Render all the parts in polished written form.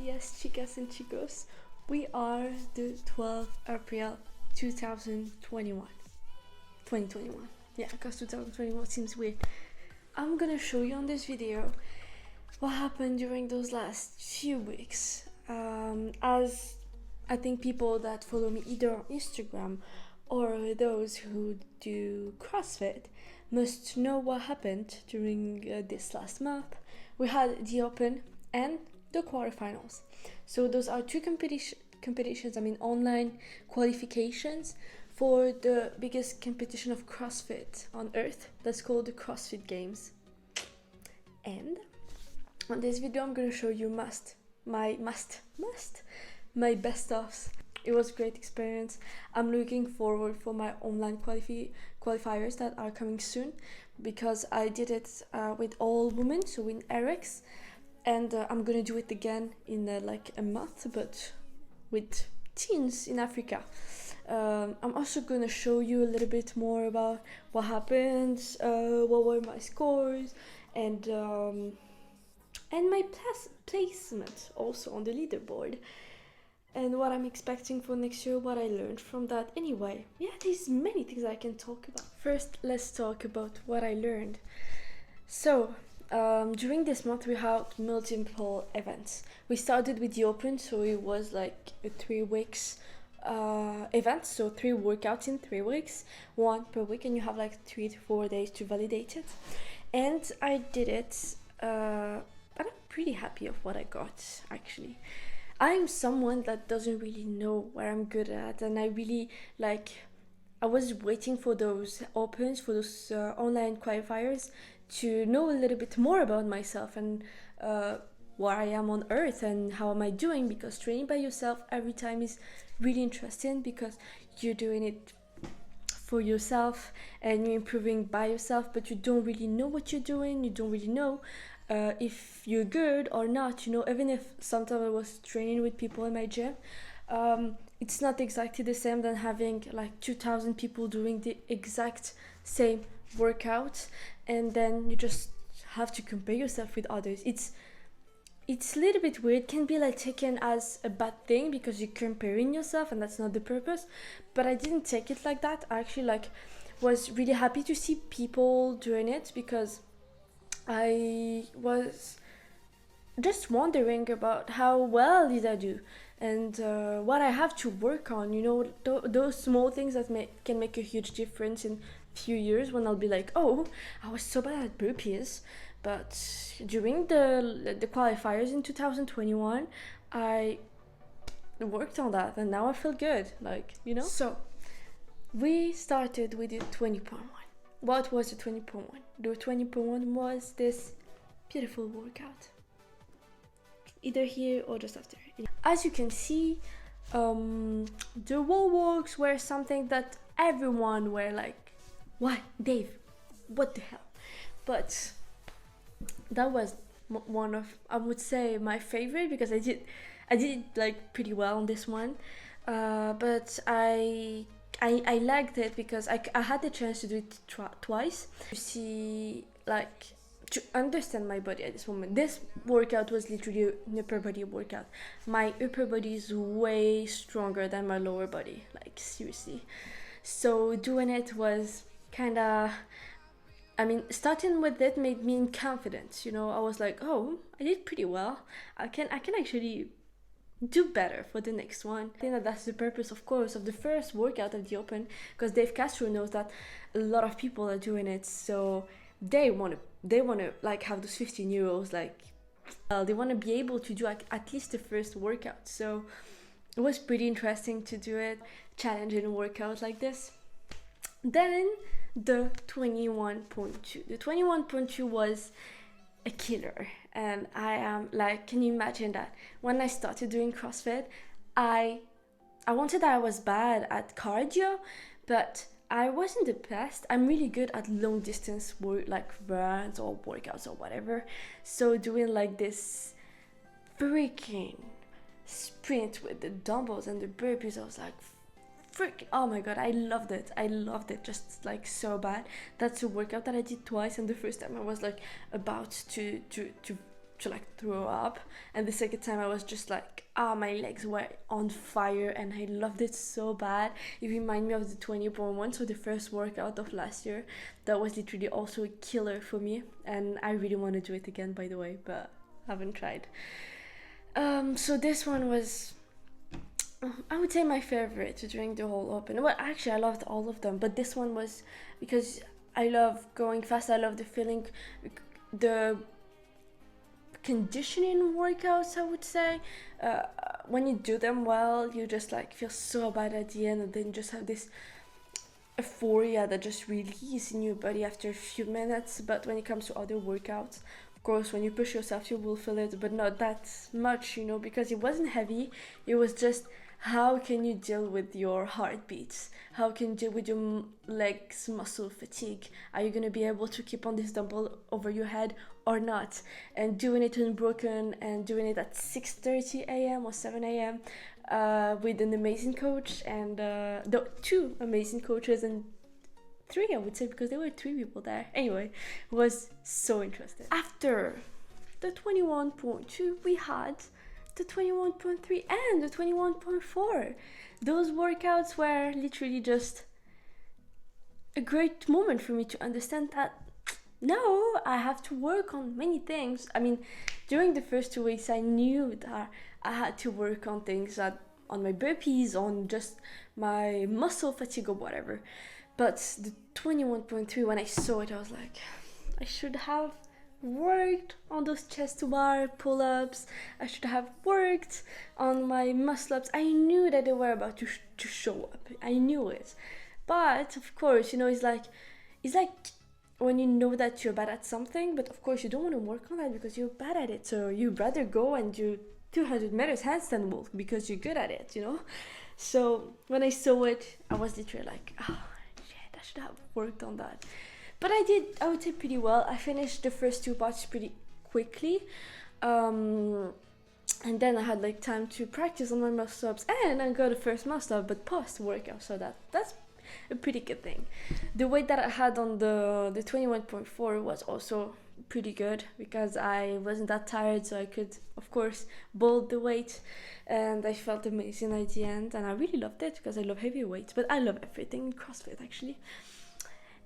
días, chicas and chicos. We are the 12th April 2021. 2021. Yeah, because 2021 seems weird. I'm gonna show you on this video what happened during those last few weeks. As I think people that follow me either on Instagram or those who do CrossFit must know what happened during this last month. We had the Open and the Quarterfinals. So those are two competitions, online qualifications for the biggest competition of CrossFit on earth. That's called the CrossFit Games. And on this video I'm gonna show you my best offs. It was a great experience. I'm looking forward for my online qualifiers that are coming soon, because I did it with all women, so in RX, and I'm gonna do it again in like a month, but with teens in Africa. I'm also gonna show you a little bit more about what happened, what were my scores, and my placement also on the leaderboard, and what I'm expecting for next year, what I learned from that. Anyway, yeah, there's many things I can talk about. First, let's talk about what I learned. So, during this month we had multiple events. We started with the Open, so it was like a 3 weeks event, so 3 workouts in 3 weeks, 1 per week, and you have like 3 to 4 days to validate it. And I did it, and I'm pretty happy of what I got, actually. I'm someone that doesn't really know what I'm good at, and I really I was waiting for those opens, for those online qualifiers, to know a little bit more about myself and where I am on earth and how am I doing, because training by yourself every time is really interesting, because you're doing it for yourself and you're improving by yourself, but you don't really know what you're doing. You don't really know if you're good or not, even if sometimes I was training with people in my gym, it's not exactly the same than having like 2,000 people doing the exact same workout, and then you just have to compare yourself with others. It's a little bit weird. It can be like taken as a bad thing because you're comparing yourself, and that's not the purpose, but I didn't take it like that. I actually was really happy to see people doing it, because I was just wondering about how well did I do, and what I have to work on, those small things that can make a huge difference in few years, when I'll be like, oh, I was so bad at burpees, but during the qualifiers in 2021 I worked on that, and now I feel good, So we started with the 20.1. What was the 20.1? The 20.1 was this beautiful workout, either here or just after. As you can see, the wall walks were something that everyone were like, why, Dave, what the hell? But that was one of, I would say, my favorite, because I did like pretty well on this one, but I liked it because I had the chance to do it twice, to see, to understand my body at this moment. This workout was literally an upper body workout. My upper body is way stronger than my lower body, seriously. So doing it was starting with it made me confident. I was like, oh, I did pretty well. I can actually do better for the next one. I think that's the purpose, of course, of the first workout of the Open, because Dave Castro knows that a lot of people are doing it, so they want to have those 15-year-olds, they want to be able to do at least the first workout. So it was pretty interesting to do it, challenging workout like this. Then the 21.2. The 21.2 was a killer, and I am can you imagine that when I started doing CrossFit, I wanted that I was bad at cardio, but I wasn't the best. I'm really good at long distance work, runs or workouts or whatever. So doing this freaking sprint with the dumbbells and the burpees, I was like, oh my god, I loved it just so bad. That's a workout that I did twice, and the first time I was about to to like throw up, and the second time I was just like, my legs were on fire and I loved it so bad. It reminded me of the 20.1, so the first workout of last year. That was literally also a killer for me, and I really want to do it again, by the way, but I haven't tried. So this one was, I would say, my favorite during the whole open. Well, actually I loved all of them, but this one was because I love going fast. I love the feeling, the conditioning workouts, I would say. When you do them well, you just like feel so bad at the end, and then just have this euphoria that just releases in your body after a few minutes. But when it comes to other workouts, of course, when you push yourself, you will feel it, but not that much, you know, because it wasn't heavy. It was just, how can you deal with your heartbeats? How can you deal with your legs muscle fatigue? Are you going to be able to keep on this dumbbell over your head or not? And doing it unbroken, and doing it at 6:30 a.m. or 7 a.m. With an amazing coach, and the two amazing coaches, and three, I would say, because there were 3 people there. Anyway, it was so interesting. After the 21.2, we had the 21.3 and the 21.4. Those workouts were literally just a great moment for me to understand that no, I have to work on many things. I mean, during the first 2 weeks, I knew that I had to work on things, on my burpees, on just my muscle fatigue or whatever. But the 21.3, when I saw it, I was like, I should have worked on those chest to bar pull-ups. I should have worked on my muscle-ups. I knew that they were about to show up. I knew it. But of course, you know, it's like when you know that you're bad at something, but of course you don't want to work on that because you're bad at it. So you'd rather go and do 200 meters handstand walk because you're good at it, you know? So when I saw it, I was literally like, oh shit, I should have worked on that. But I did, I would say, pretty well. I finished the first 2 parts pretty quickly. And then I had like time to practice on my muscle ups, and I got the first muscle up, but post workout, so that's a pretty good thing. The weight that I had on the 21.4 was also pretty good because I wasn't that tired, so I could, of course, bolt the weight, and I felt amazing at the end, and I really loved it because I love heavy weights, but I love everything in CrossFit actually.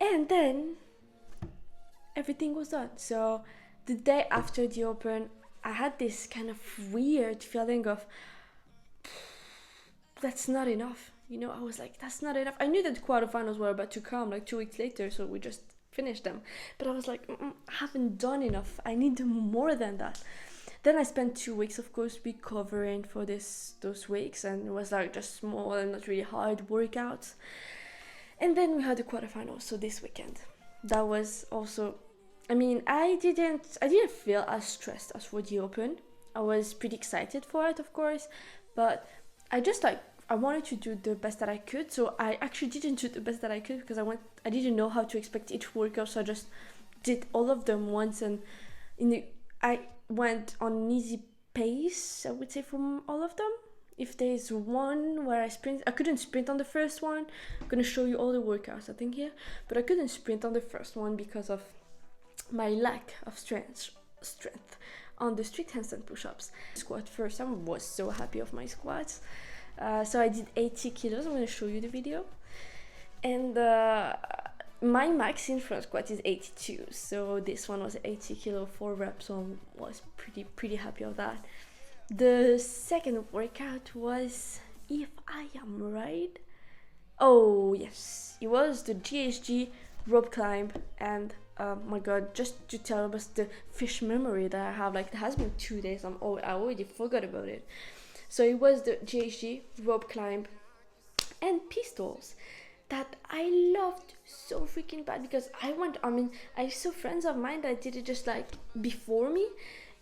And then everything was done. So the day after the open, I had this kind of weird feeling of that's not enough. You know, I was like, that's not enough. I knew that the quarterfinals were about to come like 2 weeks later, so we just finished them. But I was like, I haven't done enough. I need more than that. Then I spent 2 weeks, of course, recovering for those weeks, and it was like just small and not really hard workouts. And then we had the quarterfinals, so this weekend. That was also, I mean, I didn't feel as stressed as for the open. I was pretty excited for it, of course, but I wanted to do the best that I could. So I actually didn't do the best that I could because I didn't know how to expect each workout, so I just did all of them once, and I went on an easy pace, I would say, from all of them. If there's one where I couldn't sprint on the first one. I'm gonna show you all the workouts, I think, here, but I couldn't sprint on the first one because of my lack of strength on the strict handstand push-ups. Squat first, I was so happy of my squats. So I did 80 kilos. I'm gonna show you the video, and my max in front squat is 82. So this one was 80 kilo, 4 reps. So I was pretty happy of that. The second workout was, if I am right, oh yes, it was the Ghg Rope Climb, and my god, just to tell us the fish memory that I have, like it has been 2 days, I already forgot about it. So it was the Ghg Rope Climb and pistols that I loved so freaking bad because I saw friends of mine that did it just like before me,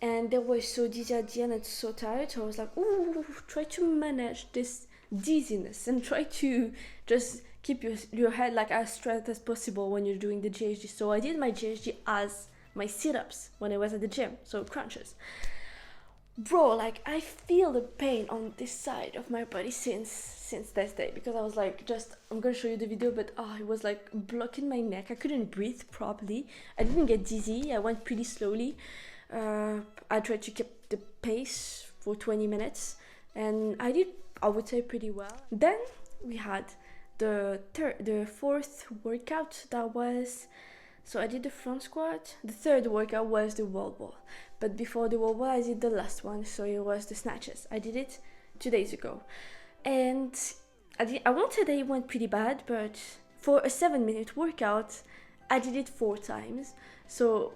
and they were so dizzy at the end and so tired. So I was like, ooh, try to manage this dizziness and try to just keep your head like as straight as possible when you're doing the Ghg. So I did my Ghg as my sit-ups when I was at the gym, so crunches. Bro, like I feel the pain on this side of my body since that day, because I was like, I'm gonna show you the video, but it was like blocking my neck. I couldn't breathe properly. I didn't get dizzy. I went pretty slowly. I tried to keep the pace for 20 minutes, and I did, I would say, pretty well. Then we had the fourth workout. That was, so I did the front squat. The third workout was the wall ball, but before the wall ball I did the last one, so it was the snatches. I did it 2 days ago, and I won't say that it went pretty bad, but for a 7-minute workout I did it 4 times. So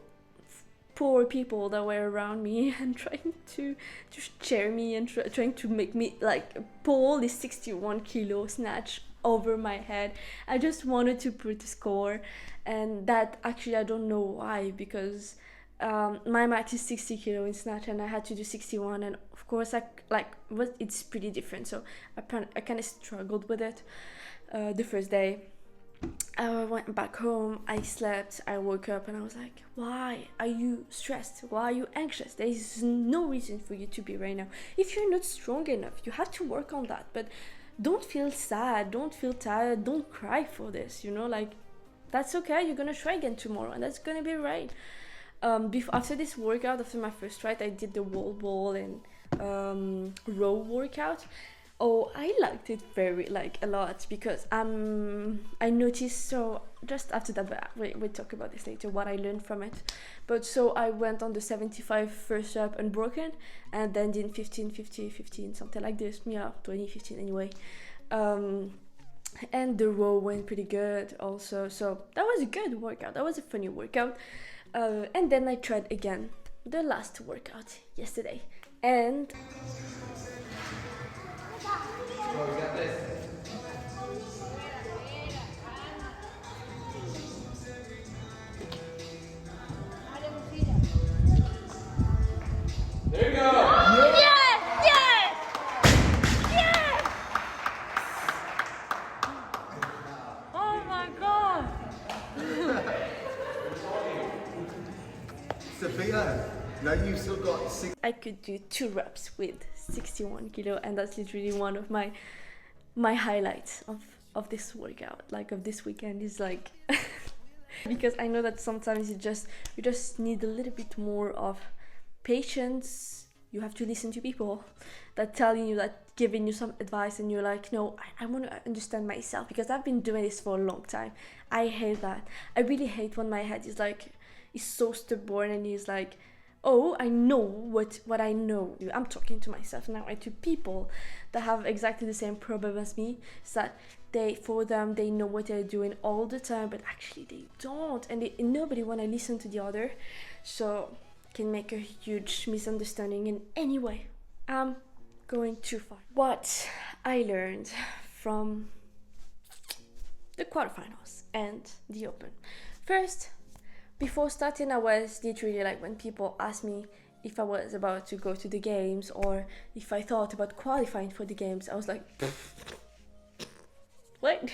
poor people that were around me and trying to cheer me and trying to make me like pull this 61 kilo snatch over my head. I just wanted to put a score, and that actually I don't know why, because my max is 60 kilo in snatch and I had to do 61, and of course it's pretty different, so I kind of struggled with it the first day. I went back home, I slept, I woke up, and I was like, why are you stressed? Why are you anxious? There is no reason for you to be right now. If you're not strong enough, you have to work on that, but don't feel sad, don't feel tired, don't cry for this, you know, like, that's okay, you're gonna try again tomorrow, and that's gonna be right. After this workout, after my first ride, I did the wall ball and row workout. Oh, I liked it a lot, because I noticed, so just after that, but we'll talk about this later, what I learned from it. But so I went on the 75 first rep unbroken, and then did 15, 50, 15, something like this. Yeah, 20, 15 anyway. And the row went pretty good also. So that was a good workout. That was a funny workout. And then I tried again the last workout yesterday. And Oh, we got this. There you go. yes, yes, yes! Oh my god! Sophia, now you've still got 6. I could do 2 reps with 61 kilo, and that's literally one of my highlights of this workout, like of this weekend, is like because I know that sometimes you just need a little bit more of patience. You have to listen to people that telling you, that giving you some advice, and you're like, no, I want to understand myself, because I've been doing this for a long time. I hate that. I really hate when my head is so stubborn and is like, oh, I know what I know. I'm talking to myself now, and to people that have exactly the same problem as me. Is that for them, they know what they're doing all the time, but actually they don't, and nobody want to listen to the other. So can make a huge misunderstanding in any way. I'm going too far. What I learned from the quarterfinals and the open. First, before starting, I was literally like, when people asked me if I was about to go to the games or if I thought about qualifying for the games, I was like, what?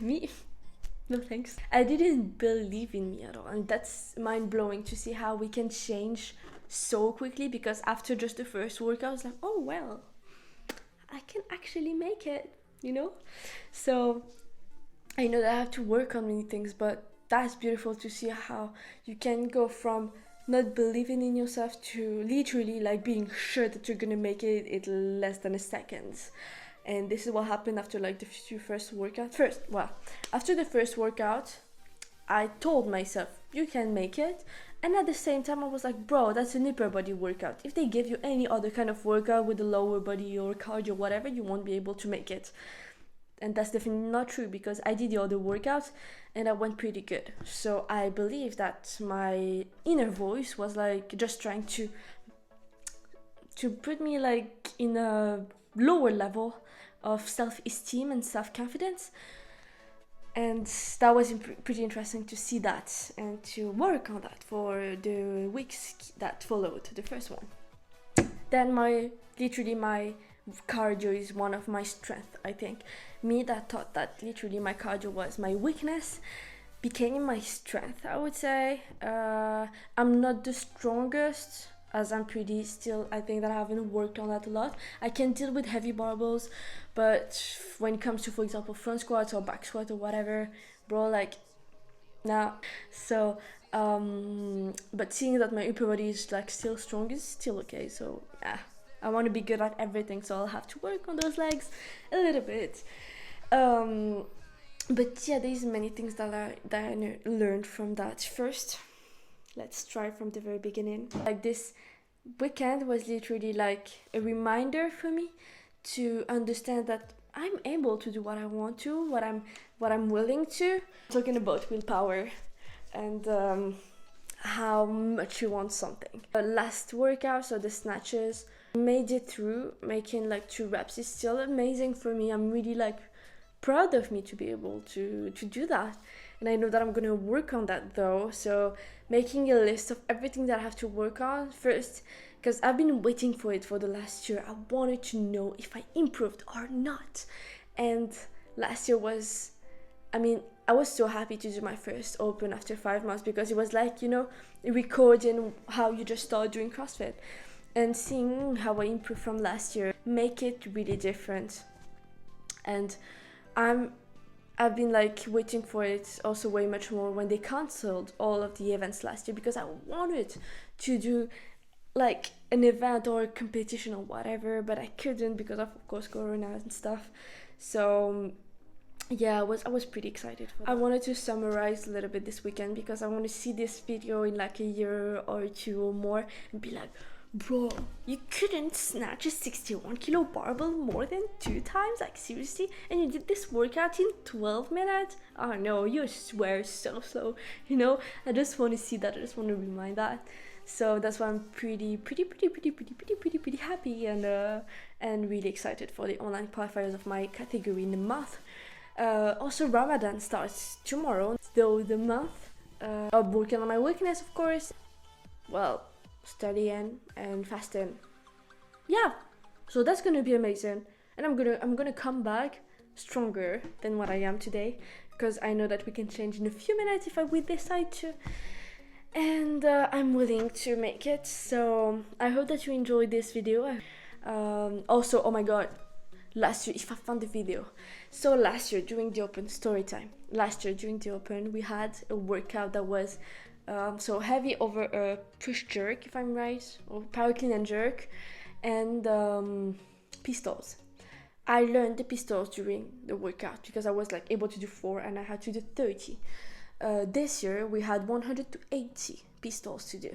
Me? No thanks. I didn't believe in me at all, and that's mind-blowing to see how we can change so quickly, because after just the first workout I was like, oh well, I can actually make it, you know? So I know that I have to work on many things, but that's beautiful to see how you can go from not believing in yourself to literally like being sure that you're gonna make it in less than a second. And this is what happened after like the few first workouts. After the first workout, I told myself, you can make it. And at the same time, I was like, bro, that's an upper body workout. If they give you any other kind of workout with the lower body or cardio, whatever, you won't be able to make it. And that's definitely not true, because I did the other workouts and I went pretty good. So I believe that my inner voice was like just trying to put me like in a lower level of self-esteem and self-confidence. And that was pretty interesting to see that and to work on that for the weeks that followed the first one. Then my cardio is one of my strengths, I think. Me that thought that literally my cardio was my weakness became my strength, I would say. I'm not the strongest, as I'm pretty still, I think that I haven't worked on that a lot. I can deal with heavy barbells, but when it comes to, for example, front squats or back squat or whatever, bro, like, nah. So But seeing that my upper body is like still strong is still okay. So yeah, I want to be good at everything, so I'll have to work on those legs a little bit. But yeah, there's many things that I learned from that. First, let's try from the very beginning. Like, this weekend was literally like a reminder for me to understand that I'm able to do what I want to, what I'm willing to. Talking about willpower and how much you want something. The last workout, so the snatches, made it through. Making like 2 reps is still amazing for me. I'm really like proud of me to be able to do that, and I know that I'm gonna work on that though. So making a list of everything that I have to work on first, because I've been waiting for it for the last year. I wanted to know if I improved or not. And last year was, I was so happy to do my first open after 5 months, because it was like, recording how you just start doing CrossFit and seeing how I improved from last year make it really different. And I've been like waiting for it also way much more when they cancelled all of the events last year, because I wanted to do like an event or a competition or whatever, but I couldn't because of course Corona and stuff. So yeah, I was pretty excited for that. I wanted to summarize a little bit this weekend, because I want to see this video in like a year or 2 or more and be like, bro, you couldn't snatch a 61 kilo barbell more than 2 times? Like, seriously? And you did this workout in 12 minutes? Oh no, you swear so slow. I just want to see that. I just want to remind that. So that's why I'm pretty happy and really excited for the online qualifiers of my category in the month. Also, Ramadan starts tomorrow, though the month. I'm working on my weakness, of course. Well, studying and fasting. Yeah, so that's gonna be amazing, and I'm gonna come back stronger than what I am today, because I know that we can change in a few minutes if we decide to, and I'm willing to make it. So I hope that you enjoyed this video. Also, oh my god, last year, if I found the video, so last year during the open, story time, we had a workout that was so heavy over a push jerk, if I'm right, or power clean and jerk, and pistols. I learned the pistols during the workout because I was like able to do 4 and I had to do 30. This year we had 100 to 80 pistols to do,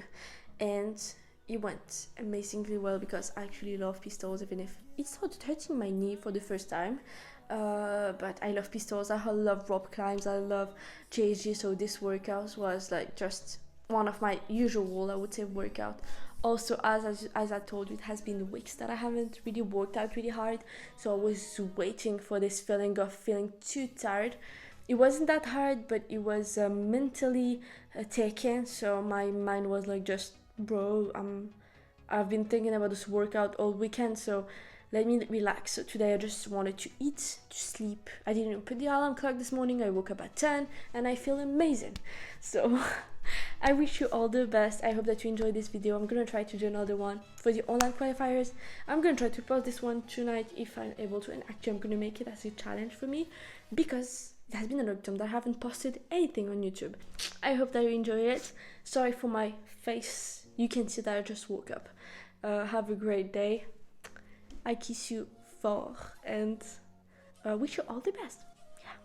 and it went amazingly well, because I actually love pistols, even if it started hurting my knee for the first time. But I love pistols, I love rope climbs, I love Ghg, so this workout was like just one of my usual, I would say, workout. Also, as I told you, it has been weeks that I haven't really worked out really hard, so I was waiting for this feeling of feeling too tired. It wasn't that hard, but it was mentally taken, so my mind was like, just bro, I've been thinking about this workout all weekend, so let me relax. So today I just wanted to eat, to sleep. I didn't even put the alarm clock this morning. I woke up at 10 and I feel amazing. So I wish you all the best. I hope that you enjoyed this video. I'm gonna try to do another one for the online qualifiers. I'm gonna try to post this one tonight if I'm able to, and actually I'm gonna make it as a challenge for me, because it has been a long time that I haven't posted anything on YouTube. I hope that you enjoy it. Sorry for my face. You can see that I just woke up. Have a great day. I kiss you fort and wish you all the best. Yeah.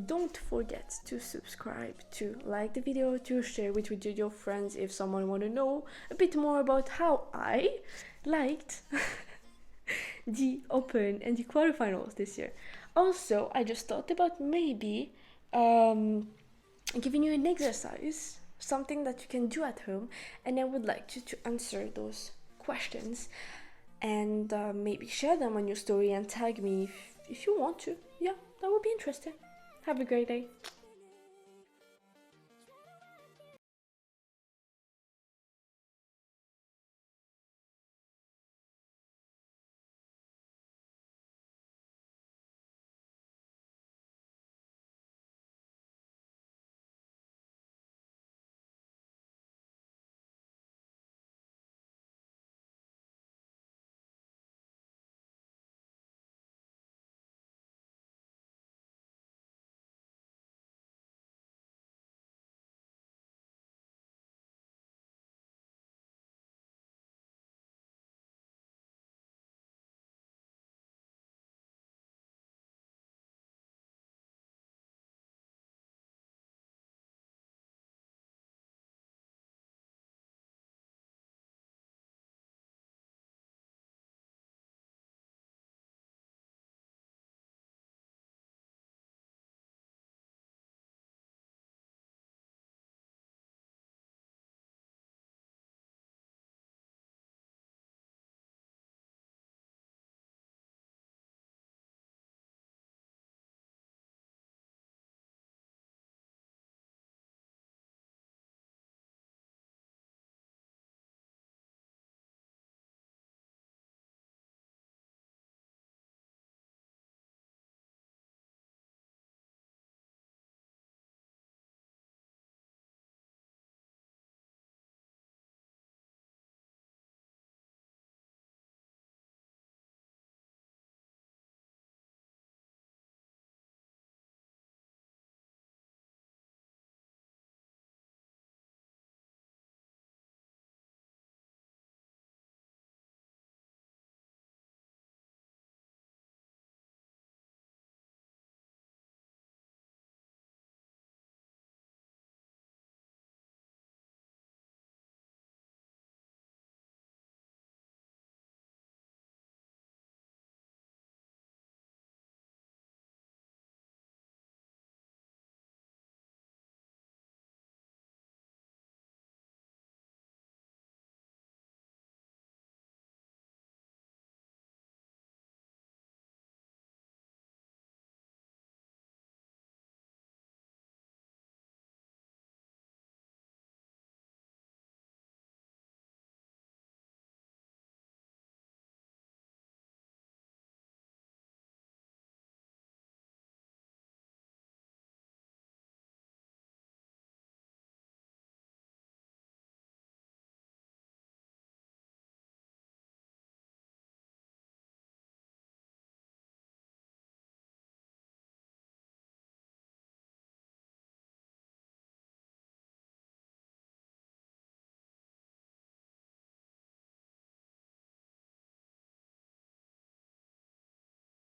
Don't forget to subscribe, to like the video, to share it with your friends if someone want to know a bit more about how I liked the Open and the quarterfinals this year. Also, I just thought about maybe giving you an exercise, something that you can do at home, and I would like you to answer those questions and maybe share them on your story and tag me if you want to. Yeah, that would be interesting. Have a great day.